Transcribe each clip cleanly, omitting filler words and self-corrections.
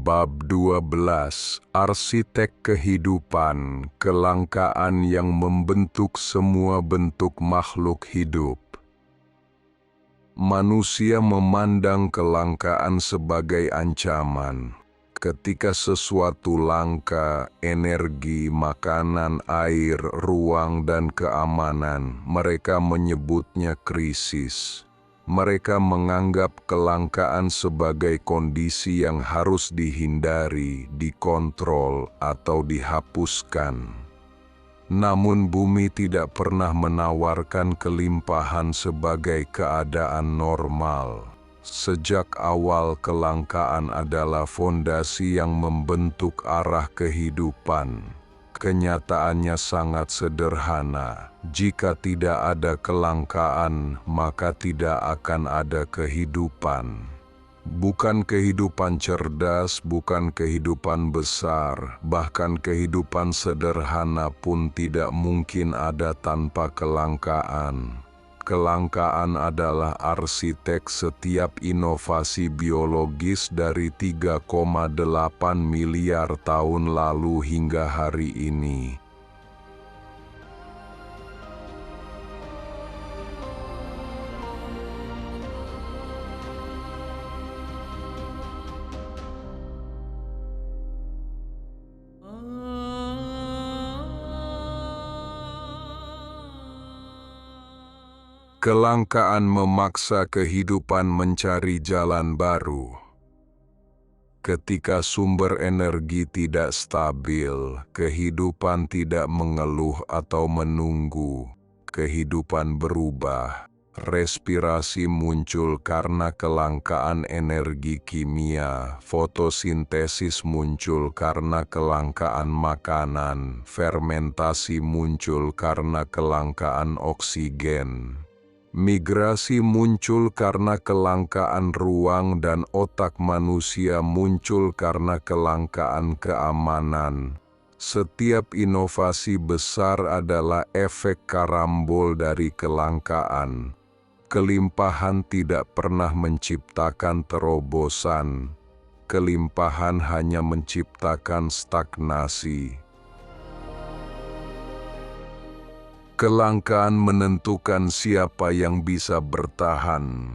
Bab 12, Arsitek Kehidupan, kelangkaan yang membentuk semua bentuk makhluk hidup. Manusia memandang kelangkaan sebagai ancaman. Ketika sesuatu langka, energi, makanan, air, ruang, dan keamanan, mereka menyebutnya krisis. Mereka menganggap kelangkaan sebagai kondisi yang harus dihindari, dikontrol, atau dihapuskan. Namun bumi tidak pernah menawarkan kelimpahan sebagai keadaan normal. Sejak awal kelangkaan adalah fondasi yang membentuk arah kehidupan. Kenyataannya sangat sederhana. Jika tidak ada kelangkaan, maka tidak akan ada kehidupan. Bukan kehidupan cerdas, bukan kehidupan besar, bahkan kehidupan sederhana pun tidak mungkin ada tanpa kelangkaan. Kelangkaan adalah arsitek setiap inovasi biologis dari 3,8 miliar tahun lalu hingga hari ini. Kelangkaan memaksa kehidupan mencari jalan baru. Ketika sumber energi tidak stabil, kehidupan tidak mengeluh atau menunggu. Kehidupan berubah. Respirasi muncul karena kelangkaan energi kimia, fotosintesis muncul karena kelangkaan makanan, fermentasi muncul karena kelangkaan oksigen. Migrasi muncul karena kelangkaan ruang dan otak manusia muncul karena kelangkaan keamanan. Setiap inovasi besar adalah efek karambol dari kelangkaan. Kelimpahan tidak pernah menciptakan terobosan. Kelimpahan hanya menciptakan stagnasi. Kelangkaan menentukan siapa yang bisa bertahan.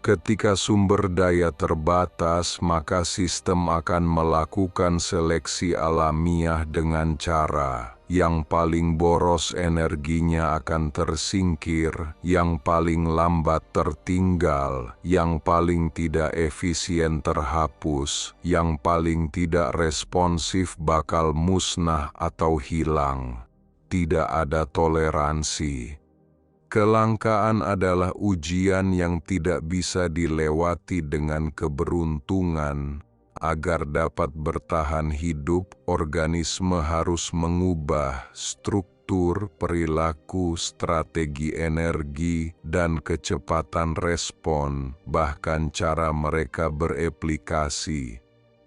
Ketika sumber daya terbatas, maka sistem akan melakukan seleksi alamiah dengan cara yang paling boros energinya akan tersingkir, yang paling lambat tertinggal, yang paling tidak efisien terhapus, yang paling tidak responsif bakal musnah atau hilang. Tidak ada toleransi. Kelangkaan adalah ujian yang tidak bisa dilewati dengan keberuntungan. Agar dapat bertahan hidup, organisme harus mengubah struktur, perilaku, strategi energi, dan kecepatan respon, bahkan cara mereka bereplikasi.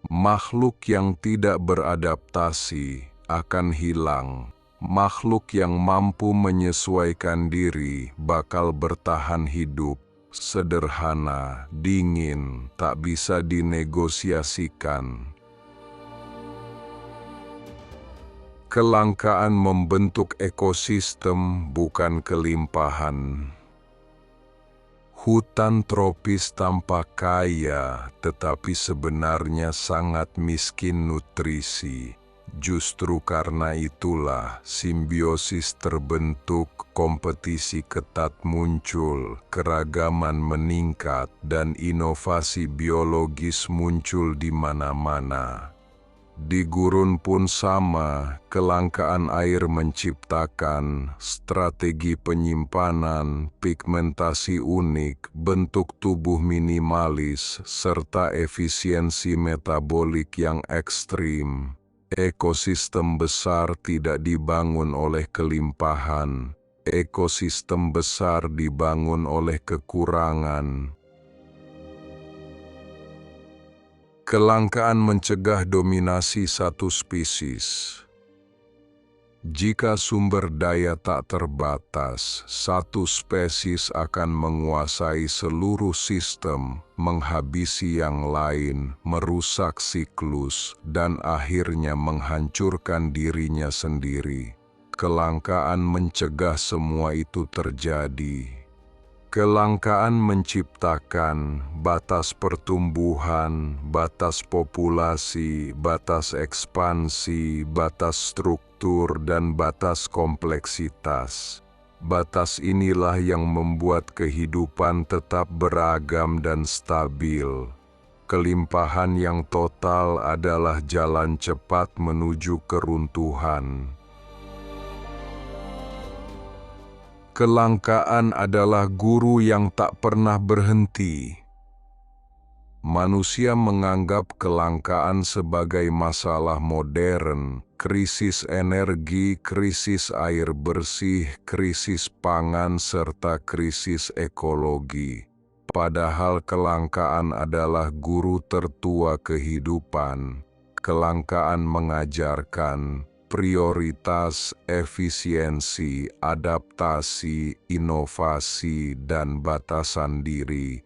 Makhluk yang tidak beradaptasi akan hilang. Makhluk yang mampu menyesuaikan diri bakal bertahan hidup. Sederhana, dingin, tak bisa dinegosiasikan. Kelangkaan membentuk ekosistem, bukan kelimpahan. Hutan tropis tampak kaya, tetapi sebenarnya sangat miskin nutrisi. Justru karena itulah simbiosis terbentuk, kompetisi ketat muncul, keragaman meningkat, dan inovasi biologis muncul di mana-mana. Di gurun pun sama, kelangkaan air menciptakan strategi penyimpanan, pigmentasi unik, bentuk tubuh minimalis, serta efisiensi metabolik yang ekstrim. Ekosistem besar tidak dibangun oleh kelimpahan. Ekosistem besar dibangun oleh kekurangan. Kelangkaan mencegah dominasi satu spesies. Jika sumber daya tak terbatas, satu spesies akan menguasai seluruh sistem, menghabisi yang lain, merusak siklus, dan akhirnya menghancurkan dirinya sendiri. Kelangkaan mencegah semua itu terjadi. Kelangkaan menciptakan batas pertumbuhan, batas populasi, batas ekspansi, batas struktur, dan batas kompleksitas. Batas inilah yang membuat kehidupan tetap beragam dan stabil. Kelimpahan yang total adalah jalan cepat menuju keruntuhan. Kelangkaan adalah guru yang tak pernah berhenti. Manusia menganggap kelangkaan sebagai masalah modern, krisis energi, krisis air bersih, krisis pangan, serta krisis ekologi. Padahal kelangkaan adalah guru tertua kehidupan. Kelangkaan mengajarkan prioritas, efisiensi, adaptasi, inovasi, dan batasan diri.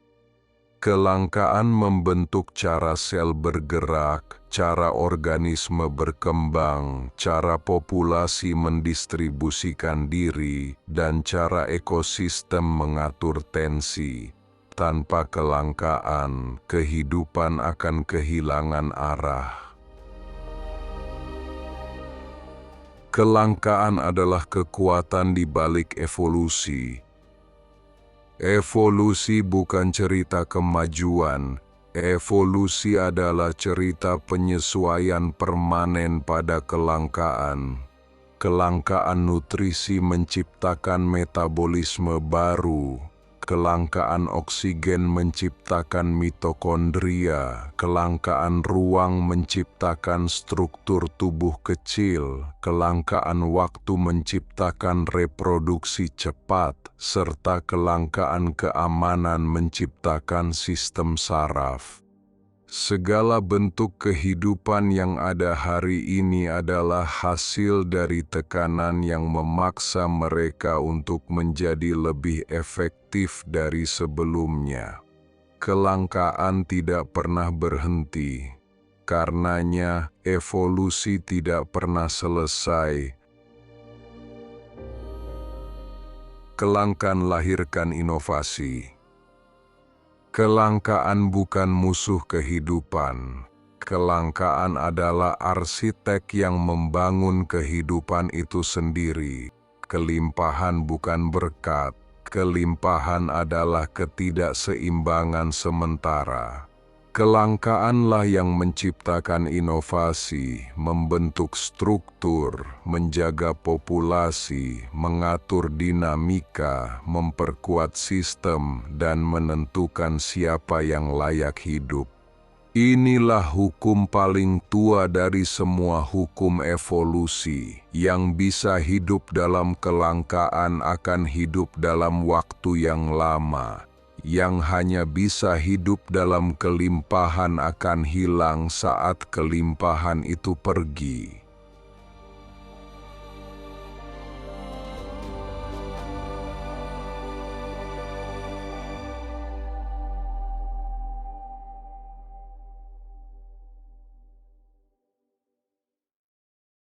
Kelangkaan membentuk cara sel bergerak, cara organisme berkembang, cara populasi mendistribusikan diri, dan cara ekosistem mengatur tensi. Tanpa kelangkaan, kehidupan akan kehilangan arah. Kelangkaan adalah kekuatan di balik evolusi. Evolusi bukan cerita kemajuan. Evolusi adalah cerita penyesuaian permanen pada kelangkaan. Kelangkaan nutrisi menciptakan metabolisme baru. Kelangkaan oksigen menciptakan mitokondria, kelangkaan ruang menciptakan struktur tubuh kecil, kelangkaan waktu menciptakan reproduksi cepat, serta kelangkaan keamanan menciptakan sistem saraf. Segala bentuk kehidupan yang ada hari ini adalah hasil dari tekanan yang memaksa mereka untuk menjadi lebih efektif dari sebelumnya. Kelangkaan tidak pernah berhenti. Karenanya, evolusi tidak pernah selesai. Kelangkaan lahirkan inovasi. Kelangkaan bukan musuh kehidupan. Kelangkaan adalah arsitek yang membangun kehidupan itu sendiri. Kelimpahan bukan berkat. Kelimpahan adalah ketidakseimbangan sementara. Kelangkaanlah yang menciptakan inovasi, membentuk struktur, menjaga populasi, mengatur dinamika, memperkuat sistem, dan menentukan siapa yang layak hidup. Inilah hukum paling tua dari semua hukum evolusi. Yang bisa hidup dalam kelangkaan akan hidup dalam waktu yang lama. Yang hanya bisa hidup dalam kelimpahan akan hilang saat kelimpahan itu pergi.